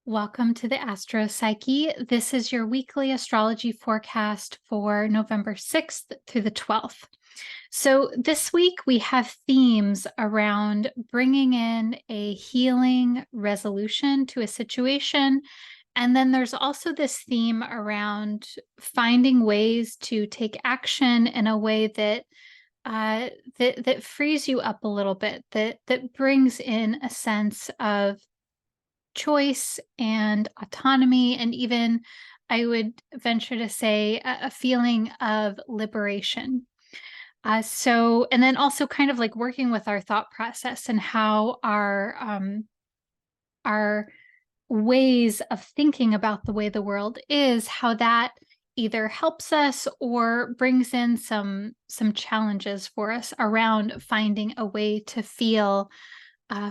Welcome to the Astro Psyche. This is your weekly astrology forecast for November 6th through the 12th. So, this week we have themes around bringing in a healing resolution to a situation. And then there's also this theme around finding ways to take action in a way that frees you up a little bit, that brings in a sense of choice and autonomy, and even I would venture to say a feeling of liberation. And then also kind of like working with our thought process and how our ways of thinking about the way the world is, how that either helps us or brings in some challenges for us around finding a way to feel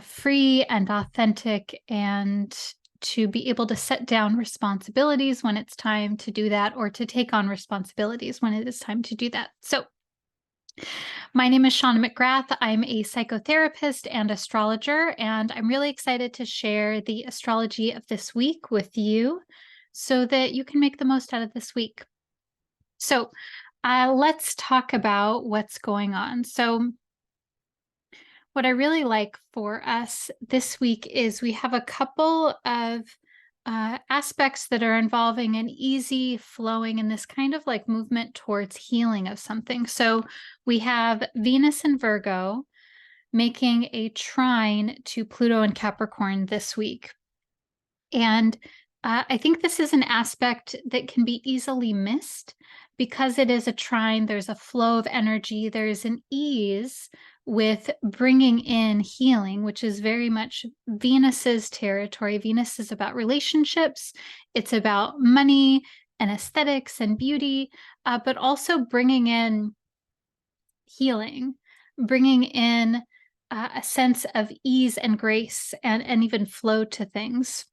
free and authentic, and to be able to set down responsibilities when it's time to do that, or to take on responsibilities when it is time to do that. So, my name is Shauna McGrath. I'm a psychotherapist and astrologer, and I'm really excited to share the astrology of this week with you so that you can make the most out of this week. So, let's talk about what's going on. So, what I really like for us this week is we have a couple of aspects that are involving an easy flowing and this kind of like movement towards healing of something. So we have Venus and Virgo making a trine to Pluto and Capricorn this week. And I think this is an aspect that can be easily missed because it is a trine. There's a flow of energy. There's an ease with bringing in healing, which is very much Venus's territory. Venus is about relationships. It's about money and aesthetics and beauty, but also bringing in healing, bringing in a sense of ease and grace and even flow to things.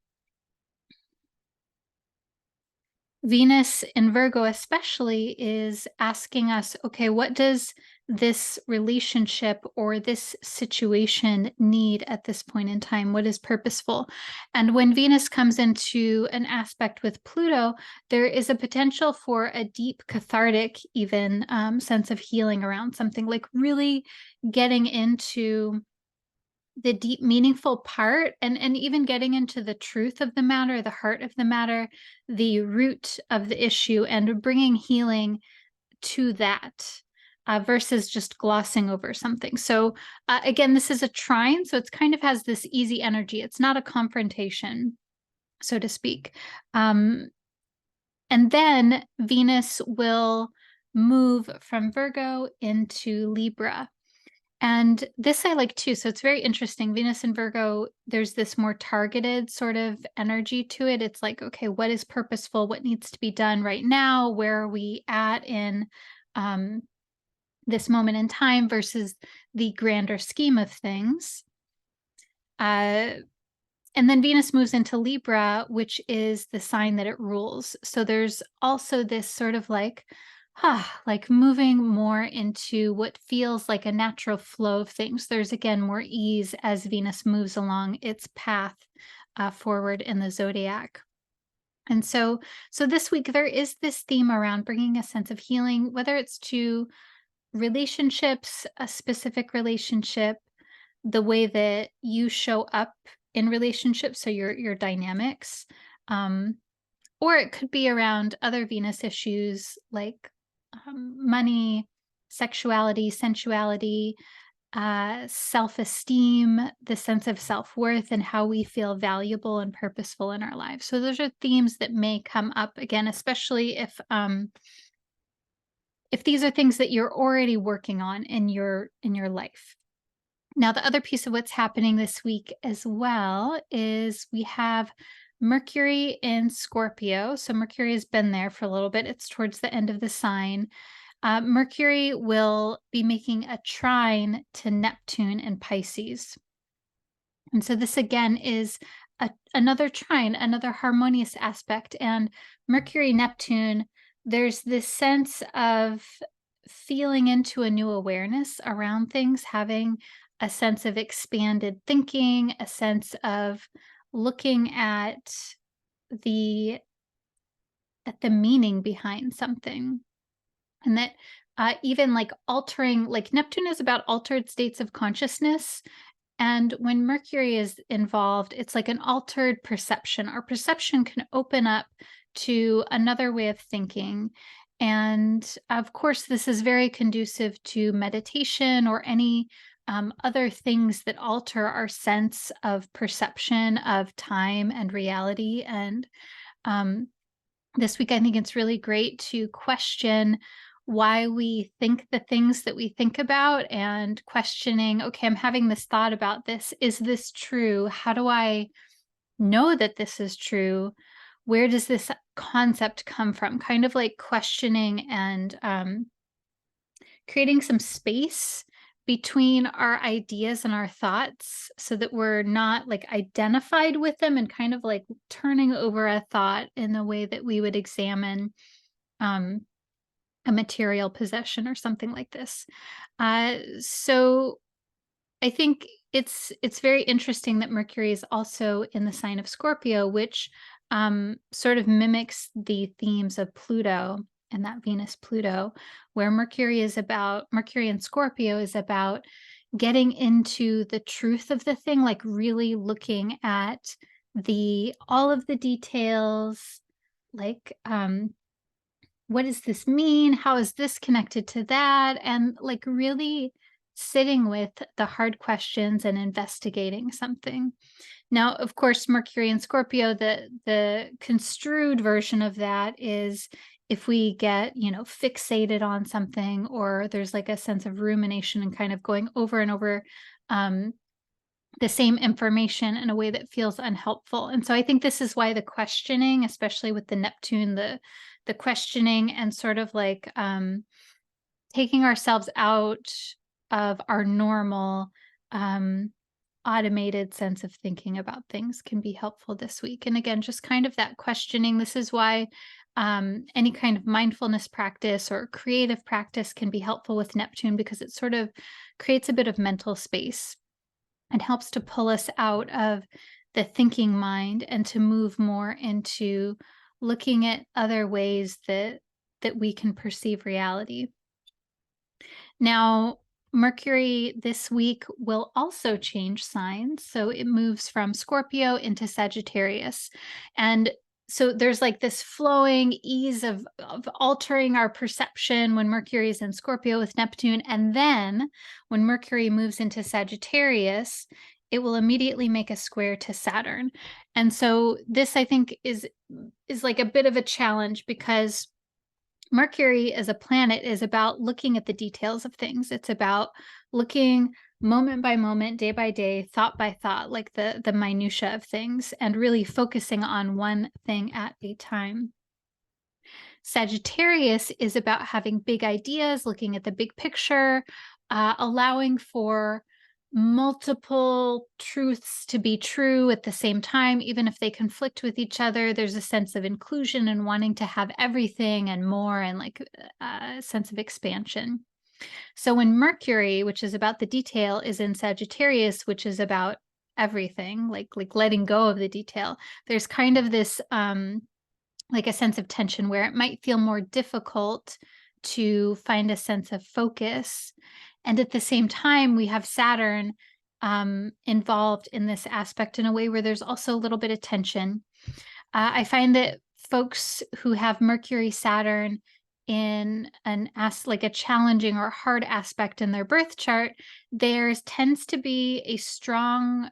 Venus in Virgo especially is asking us, okay, what does this relationship or this situation need at this point in time? What is purposeful? And when Venus comes into an aspect with Pluto, there is a potential for a deep cathartic, even sense of healing around something, like really getting into the deep meaningful part, and even getting into the truth of the matter, the heart of the matter, the root of the issue, and bringing healing to that, versus just glossing over something. So again, this is a trine, so it's kind of has this easy energy. It's not a confrontation, so to speak. And then Venus will move from Virgo into Libra. And this I like too. So it's very interesting. Venus and Virgo, there's this more targeted sort of energy to it. It's like, okay, what is purposeful? What needs to be done right now? Where are we at in this moment in time versus the grander scheme of things? And then Venus moves into Libra, which is the sign that it rules. So there's also this sort of like moving more into what feels like a natural flow of things. There's again more ease as Venus moves along its path forward in the zodiac. And so this week there is this theme around bringing a sense of healing, whether it's to relationships, a specific relationship, the way that you show up in relationships, so your dynamics, or it could be around other Venus issues like money, sexuality, sensuality, self-esteem, the sense of self-worth, and how we feel valuable and purposeful in our lives. So those are themes that may come up again, especially if these are things that you're already working on in your life. Now, the other piece of what's happening this week as well is we have Mercury in Scorpio. So Mercury has been there for a little bit. It's towards the end of the sign. Mercury will be making a trine to Neptune in Pisces. And so this again is another trine, another harmonious aspect. And Mercury, Neptune, there's this sense of feeling into a new awareness around things, having a sense of expanded thinking, a sense of looking the at the meaning behind something. And that even like altering, like Neptune is about altered states of consciousness. And when Mercury is involved, it's like an altered perception. Our perception can open up to another way of thinking. And of course, this is very conducive to meditation or any other things that alter our sense of perception of time and reality. And um, this week, I think it's really great to question why we think the things that we think about and questioning, okay, I'm having this thought about this. Is this true? How do I know that this is true? Where does this concept come from? Kind of like questioning and creating some space between our ideas and our thoughts so that we're not like identified with them, and kind of like turning over a thought in the way that we would examine um, a material possession or something like this. So I think it's very interesting that Mercury is also in the sign of Scorpio, which sort of mimics the themes of Pluto and that Venus Pluto, where Mercury and Scorpio is about getting into the truth of the thing, like really looking at the all of the details, like what does this mean? How is this connected to that? And like really sitting with the hard questions and investigating something. Now, of course, Mercury and Scorpio, the construed version of that is if we get, fixated on something, or there's like a sense of rumination and kind of going over and over um, the same information in a way that feels unhelpful. And so I think this is why the questioning, especially with the Neptune, the questioning and sort of like taking ourselves out of our normal automated sense of thinking about things can be helpful this week. And again, just kind of that questioning. This is why any kind of mindfulness practice or creative practice can be helpful with Neptune, because it sort of creates a bit of mental space and helps to pull us out of the thinking mind and to move more into looking at other ways that we can perceive reality. Now, Mercury this week will also change signs. So it moves from Scorpio into Sagittarius. And so there's like this flowing ease of altering our perception when Mercury is in Scorpio with Neptune. And then when Mercury moves into Sagittarius, it will immediately make a square to Saturn. And so this, I think, is like a bit of a challenge, because Mercury as a planet is about looking at the details of things. It's about looking moment by moment, day by day, thought by thought, like the minutia of things, and really focusing on one thing at a time. Sagittarius is about having big ideas, looking at the big picture, allowing for multiple truths to be true at the same time, even if they conflict with each other. There's a sense of inclusion and wanting to have everything and more, and like a sense of expansion. So when Mercury, which is about the detail, is in Sagittarius, which is about everything, like letting go of the detail, there's kind of this like a sense of tension where it might feel more difficult to find a sense of focus. And at the same time, we have Saturn involved in this aspect in a way where there's also a little bit of tension. I find that folks who have Mercury Saturn in like a challenging or hard aspect in their birth chart, there tends to be a strong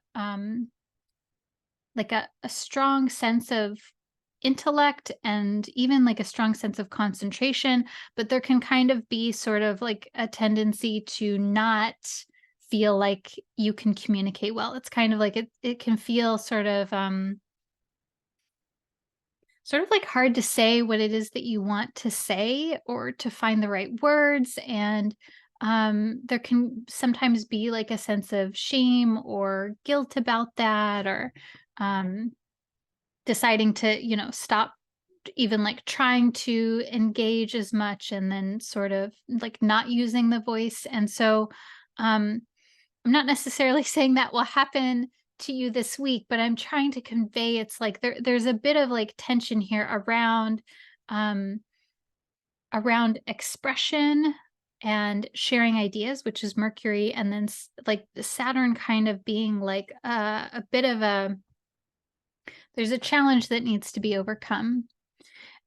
like a strong sense of intellect, and even like a strong sense of concentration, but there can kind of be sort of like a tendency to not feel like you can communicate well. It's kind of like it can feel sort of like hard to say what it is that you want to say, or to find the right words. And there can sometimes be like a sense of shame or guilt about that, or deciding to, stop even like trying to engage as much, and then sort of like not using the voice. And so I'm not necessarily saying that will happen to you this week, but I'm trying to convey it's like there's a bit of like tension here um around expression and sharing ideas, which is Mercury, and then like the Saturn kind of being like a bit of a there's a challenge that needs to be overcome.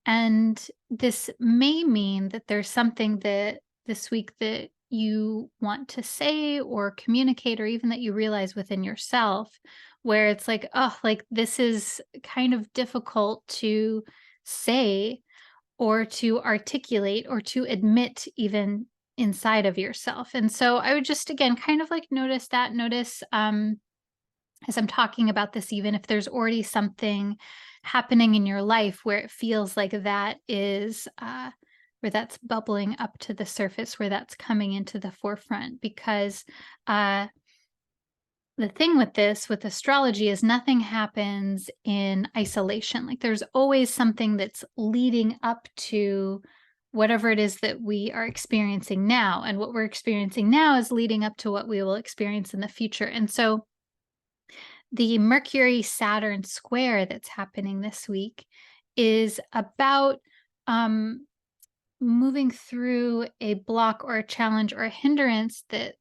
And this may mean that there's something that this week that you want to say or communicate, or even that you realize within yourself, where it's like, oh, like this is kind of difficult to say or to articulate or to admit even inside of yourself. And so I would just again kind of like notice as I'm talking about this, even if there's already something happening in your life where it feels like that is where that's bubbling up to the surface, where that's coming into the forefront. Because uh the thing with this, with astrology, is nothing happens in isolation. Like there's always something that's leading up to whatever it is that we are experiencing now. And what we're experiencing now is leading up to what we will experience in the future. And so the Mercury Saturn square that's happening this week is about moving through a block or a challenge or a hindrance that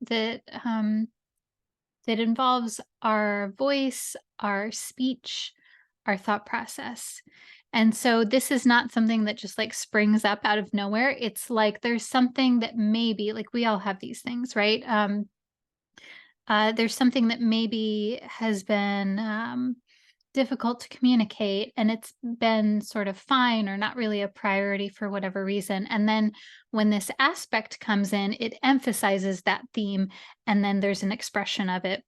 involves our voice, our speech, our thought process. And so this is not something that just like springs up out of nowhere. It's like there's something that maybe, like we all have these things, right? There's something that maybe has been difficult to communicate, and it's been sort of fine or not really a priority for whatever reason. And then when this aspect comes in, it emphasizes that theme, and then there's an expression of it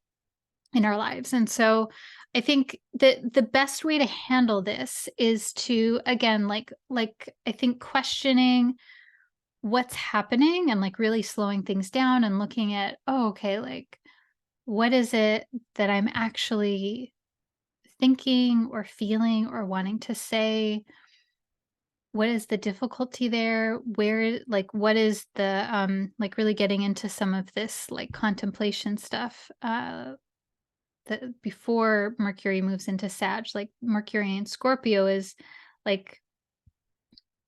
in our lives. And so I think that the best way to handle this is to, again, like I think questioning what's happening and like really slowing things down and looking at, oh, okay, like what is it that I'm actually thinking or feeling or wanting to say? What is the difficulty there? Where, like, what is the, like really getting into some of this like contemplation stuff, that before Mercury moves into Sag, like Mercury in Scorpio is like,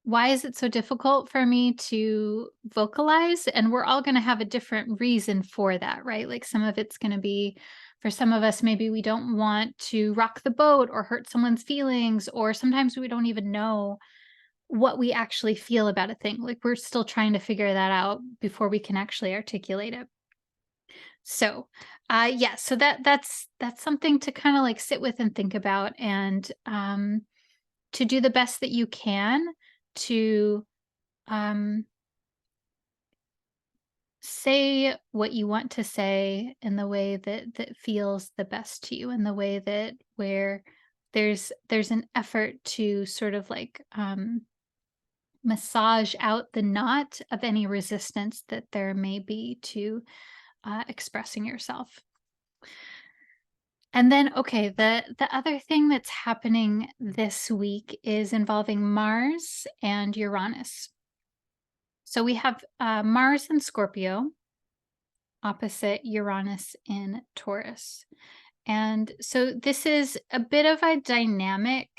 why is it so difficult for me to vocalize? And we're all going to have a different reason for that, right? Like some of it's going to be for some of us, maybe we don't want to rock the boat or hurt someone's feelings, or sometimes we don't even know what we actually feel about a thing. Like we're still trying to figure that out before we can actually articulate it. So, yeah, so that's something to kind of like sit with and think about, and to do the best that you can to um, say what you want to say in the way that feels the best to you, in the way that where there's an effort to sort of like massage out the knot of any resistance that there may be to expressing yourself. And then, okay, the other thing that's happening this week is involving Mars and Uranus. So we have Mars in Scorpio opposite Uranus in Taurus. And so this is a bit of a dynamic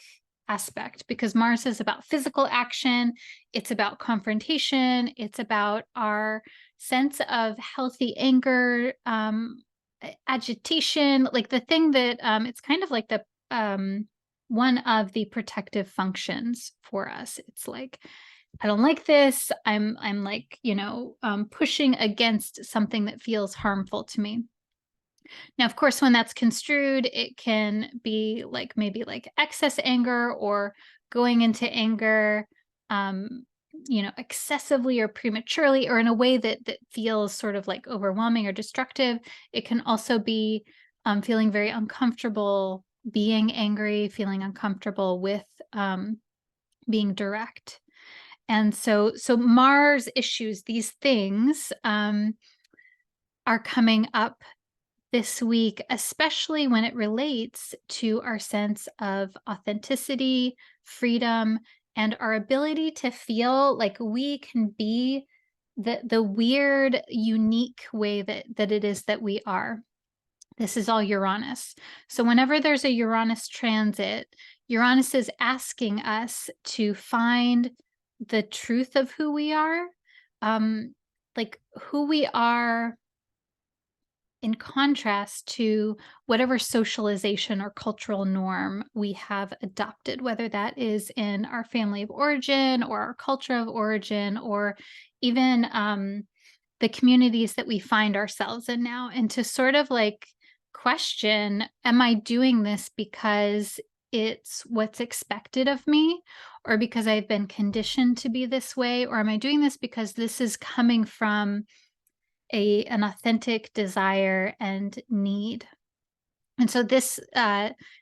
aspect because Mars is about physical action, it's about confrontation, it's about our sense of healthy anger, agitation, like the thing that it's kind of like the one of the protective functions for us. It's like, I don't like this. I'm like, pushing against something that feels harmful to me. Now, of course, when that's construed, it can be like maybe like excess anger or going into anger, excessively or prematurely, or in a way that feels sort of like overwhelming or destructive. It can also be feeling very uncomfortable being angry, feeling uncomfortable with being direct. And so Mars issues, these things are coming up this week, especially when it relates to our sense of authenticity, freedom, and our ability to feel like we can be the weird, unique way that it is that we are. This is all Uranus. So whenever there's a Uranus transit, Uranus is asking us to find the truth of who we are, um, like who we are in contrast to whatever socialization or cultural norm we have adopted, whether that is in our family of origin or our culture of origin, or even the communities that we find ourselves in now, and to sort of like question, am I doing this because it's what's expected of me, or because I've been conditioned to be this way, or am I doing this because this is coming from an authentic desire and need? And so this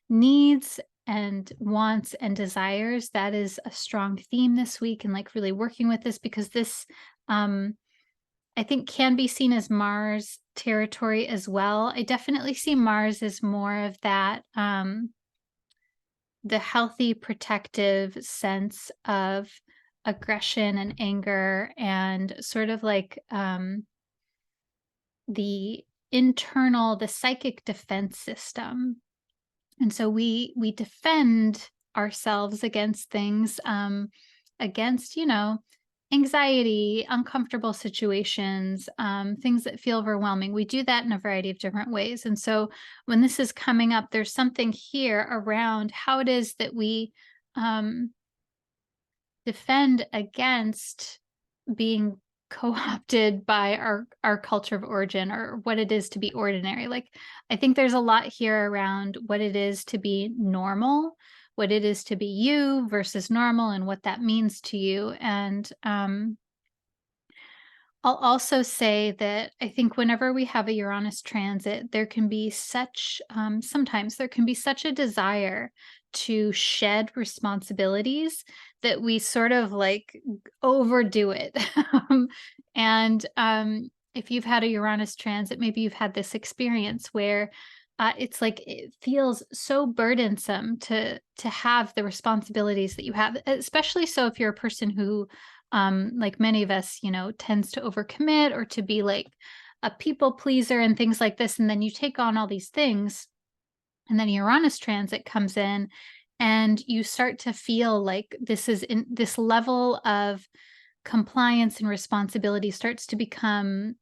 needs and wants and desires, that is a strong theme this week, and like really working with this, because this I think can be seen as Mars territory as well. I definitely see Mars as more of that, the healthy, protective sense of aggression and anger, and sort of like the the psychic defense system. And so we defend ourselves against things, against, anxiety, uncomfortable situations, things that feel overwhelming. We do that in a variety of different ways. And so when this is coming up, there's something here around how it is that we defend against being co-opted by our culture of origin, or what it is to be ordinary. Like, I think there's a lot here around what it is to be normal, what it is to be you versus normal, and what that means to you. And I'll also say that I think whenever we have a Uranus transit, there can be such, sometimes there can be such a desire to shed responsibilities that we sort of like overdo it. And if you've had a Uranus transit, maybe you've had this experience where it's like it feels so burdensome to have the responsibilities that you have, especially so if you're a person who, like many of us, tends to overcommit or to be like a people pleaser and things like this. And then you take on all these things, and then Uranus transit comes in, and you start to feel like this level of compliance and responsibility starts to become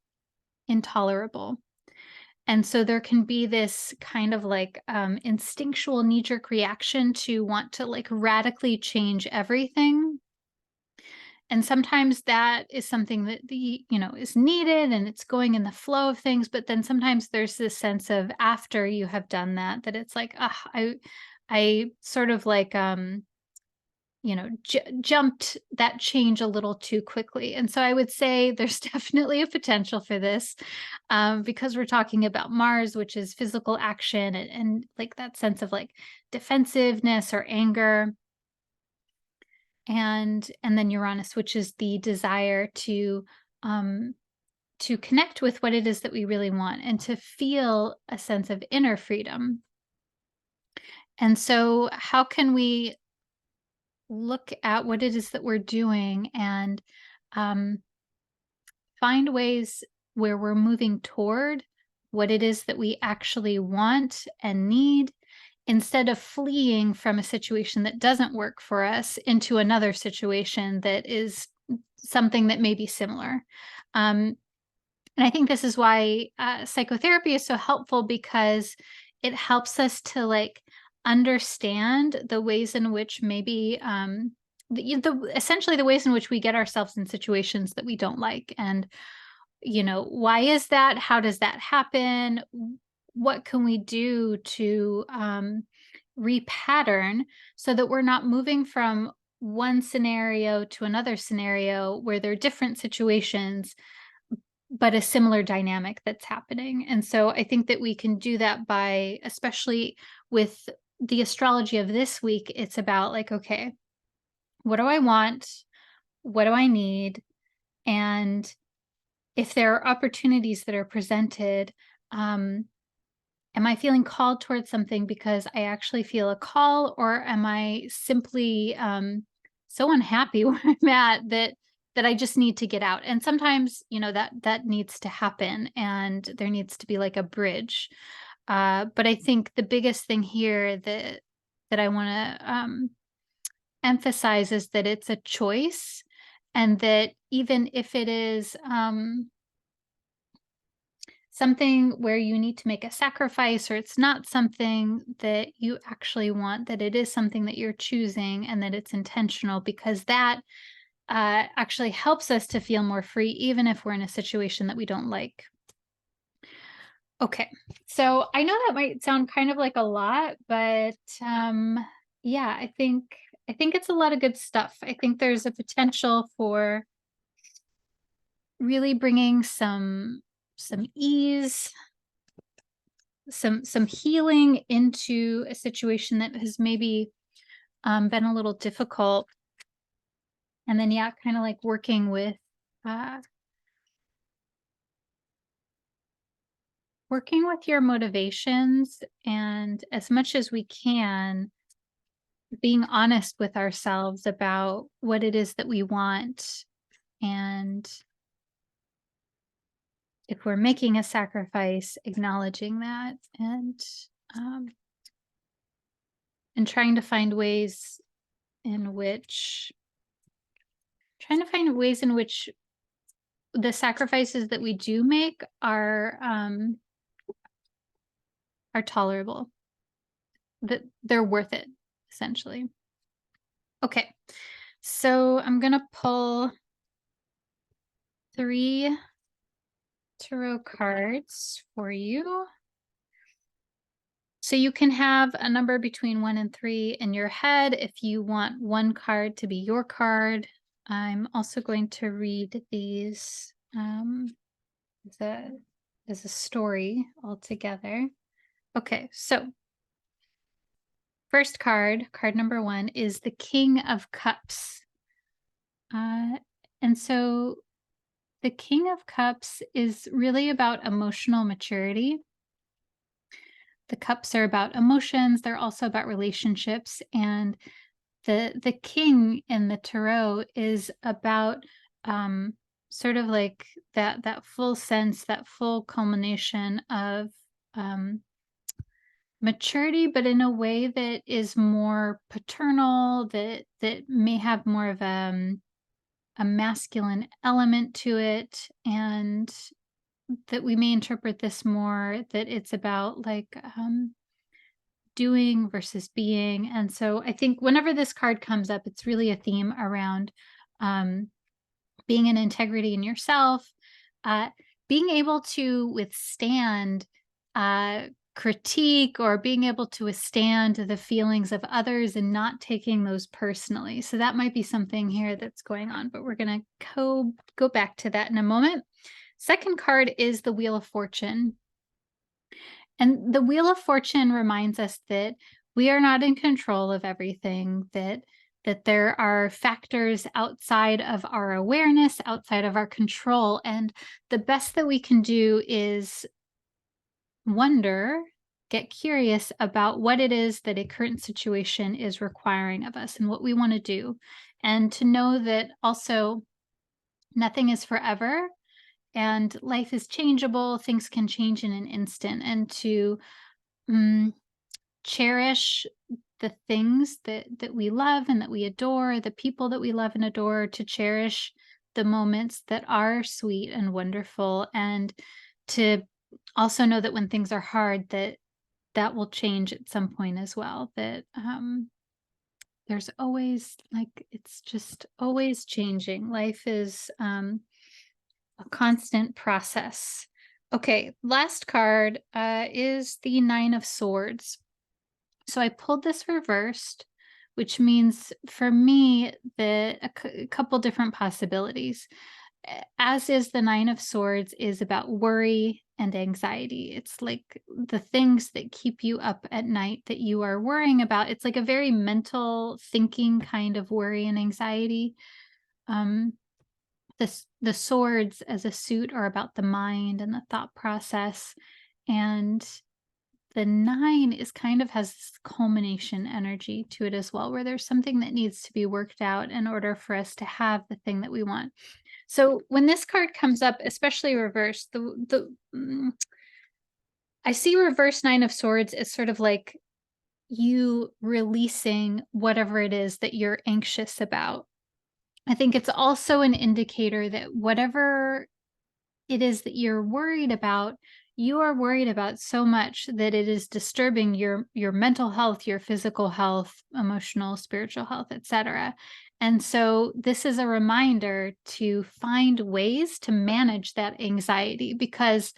intolerable. And so there can be this kind of like instinctual knee-jerk reaction to want to like radically change everything. And sometimes that is something that is needed, and it's going in the flow of things. But then sometimes there's this sense of, after you have done that, that it's like, I sort of like, jumped that change a little too quickly. And so I would say there's definitely a potential for this, because we're talking about Mars, which is physical action, and like that sense of like defensiveness or anger. And then Uranus, which is the desire to connect with what it is that we really want, and to feel a sense of inner freedom. And so how can we look at what it is that we're doing, and find ways where we're moving toward what it is that we actually want and need, instead of fleeing from a situation that doesn't work for us into another situation that is something that may be similar. And I think this is why psychotherapy is so helpful, because it helps us to like understand the ways in which maybe essentially the ways in which we get ourselves in situations that we don't like. And why is that? How does that happen? What can we do to repattern, so that we're not moving from one scenario to another scenario where there are different situations, but a similar dynamic that's happening? And so I think that we can do that by, especially with the astrology of this week, it's about like, okay, what do I want? What do I need? And if there are opportunities that are presented, am I feeling called towards something because I actually feel a call, or am I simply so unhappy where I'm at that I just need to get out? And sometimes, that needs to happen, and there needs to be like a bridge. But I think the biggest thing here that I want to emphasize is that it's a choice, and that even if it is something where you need to make a sacrifice, or it's not something that you actually want, that it is something that you're choosing and that it's intentional, because that actually helps us to feel more free, even if we're in a situation that we don't like. Okay, so I know that might sound kind of like a lot, but yeah, I think it's a lot of good stuff. I think there's a potential for really bringing some ease, some healing into a situation that has maybe been a little difficult, and then yeah, kind of like uh, working with your motivations, and as much as we can, being honest with ourselves about what it is that we want, and if we're making a sacrifice, acknowledging that, um, and in which trying to find ways in which the sacrifices that we do make are tolerable, that they're worth it, essentially. Okay, so I'm gonna pull 3 tarot cards for you. So you can have a number between 1 and 3 in your head if you want one card to be your card. I'm also going to read these as a story altogether. Okay, so first card, card number 1, is the King of Cups. And so the King of Cups is really about emotional maturity. The cups are about emotions, they're also about relationships, and the king in the tarot is about sort of like that full sense, that full culmination of um, maturity, but in a way that is more paternal, that may have more of a masculine element to it, and that we may interpret this more that it's about like doing versus being. And so I think whenever this card comes up, it's really a theme around um, being in integrity in yourself, uh, being able to withstand critique, or being able to withstand the feelings of others and not taking those personally. So that might be something here that's going on, but we're going to go back to that in a moment. Second card is the Wheel of Fortune. And the Wheel of Fortune reminds us that we are not in control of everything, that there are factors outside of our awareness, outside of our control. And the best that we can do is wonder, get curious about what it is that a current situation is requiring of us and what we want to do. And to know that also nothing is forever and life is changeable, things can change in an instant, and to cherish the things that we love and that we adore, the people that we love and adore, to cherish the moments that are sweet and wonderful, and to also know that when things are hard, that will change at some point as well, that there's always, like, it's just always changing. Life is a constant process. Okay, last card is the Nine of Swords. So I pulled this reversed, which means for me that a couple different possibilities. As is the Nine of Swords is about worry and anxiety. It's like the things that keep you up at night that you are worrying about. It's like a very mental thinking kind of worry and anxiety. Um, the swords as a suit are about the mind and the thought process, and the 9 is kind of has this culmination energy to it as well, where there's something that needs to be worked out in order for us to have the thing that we want. So when this card comes up, especially reversed, I see reverse Nine of Swords as sort of like you releasing whatever it is that you're anxious about. I think it's also an indicator that whatever it is that you're worried about, you are worried about so much that it is disturbing your mental health, your physical health, emotional, spiritual health, etc. And so this is a reminder to find ways to manage that anxiety, because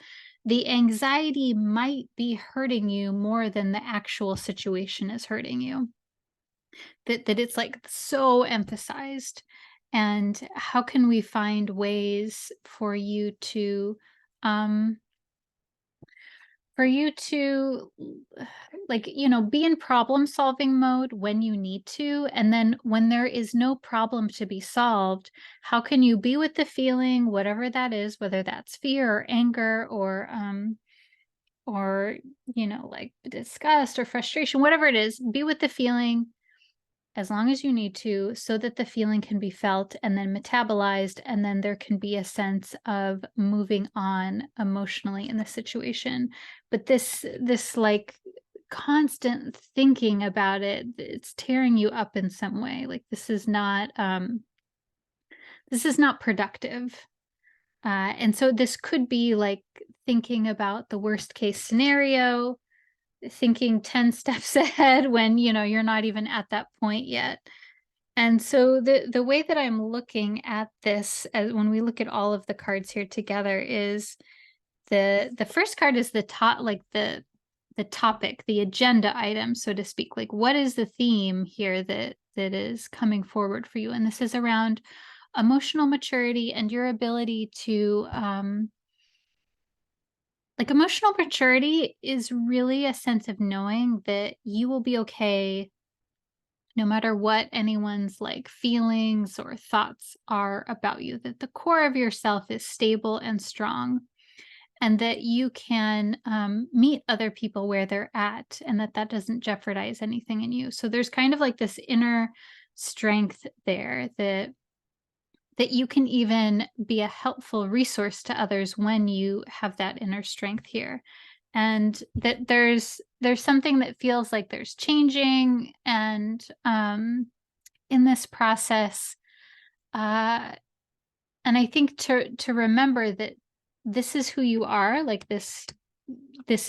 the anxiety might be hurting you more than the actual situation is hurting you. That it's like so emphasized. And how can we find ways um for you to like, be in problem solving mode when you need to, and then when there is no problem to be solved, how can you be with the feeling, whatever that is, whether that's fear or anger or like disgust or frustration, whatever it is, be with the feeling as long as you need to, so that the feeling can be felt and then metabolized, and then there can be a sense of moving on emotionally in the situation. But this like constant thinking about it, it's tearing you up in some way. Like this is not productive. And so this could be like thinking about the worst case scenario, thinking 10 steps ahead when you're not even at that point yet. And so the way that I'm looking at this, as when we look at all of the cards here together, is the first card is the top, like the topic, the agenda item, so to speak. Like, what is the theme here that is coming forward for you? And this is around emotional maturity and your ability to like, emotional maturity is really a sense of knowing that you will be okay no matter what anyone's like feelings or thoughts are about you, that the core of yourself is stable and strong, and that you can meet other people where they're at, and that doesn't jeopardize anything in you. So there's kind of like this inner strength there, that you can even be a helpful resource to others when you have that inner strength here. And that there's something that feels like there's changing, and in this process, uh and I think to remember that this is who you are, like this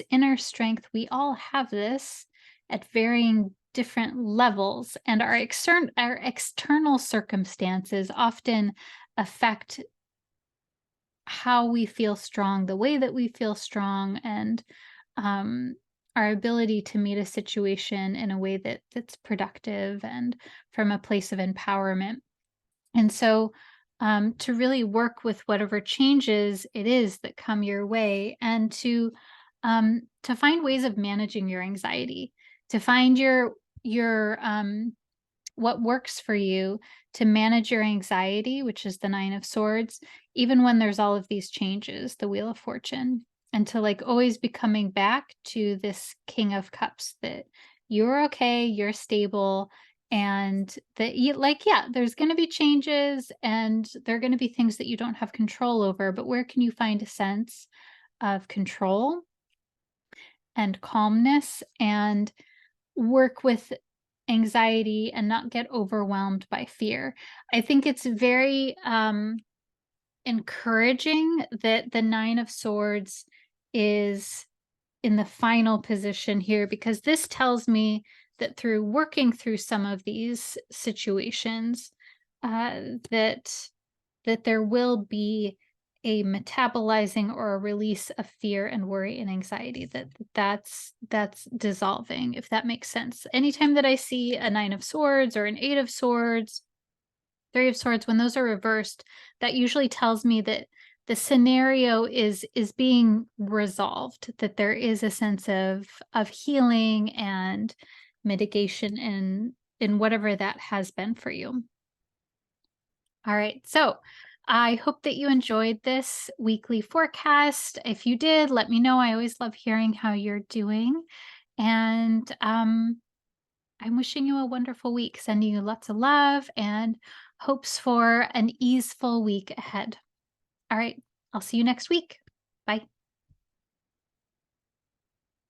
inner strength, we all have this at varying different levels, and our external circumstances often affect how we feel strong, the way that we feel strong, and um, our ability to meet a situation in a way that's productive and from a place of empowerment. And so, to really work with whatever changes it is that come your way, and to find ways of managing your anxiety, to find your what works for you to manage your anxiety, which is the Nine of Swords, even when there's all of these changes, the Wheel of Fortune, and to like always be coming back to this King of Cups, that you're okay, you're stable, and that you like, yeah, there's going to be changes and there are going to be things that you don't have control over, but where can you find a sense of control and calmness and work with anxiety and not get overwhelmed by fear? I think it's very encouraging that the Nine of Swords is in the final position here, because this tells me that through working through some of these situations, uh, that there will be a metabolizing or a release of fear and worry and anxiety, that's dissolving, if that makes sense. Anytime that I see a Nine of Swords or an Eight of Swords, Three of Swords, when those are reversed, that usually tells me that the scenario is being resolved, that there is a sense of healing and mitigation in whatever that has been for you. All right, so I hope that you enjoyed this weekly forecast. If you did, let me know. I always love hearing how you're doing. And I'm wishing you a wonderful week, sending you lots of love and hopes for an easeful week ahead. All right, I'll see you next week.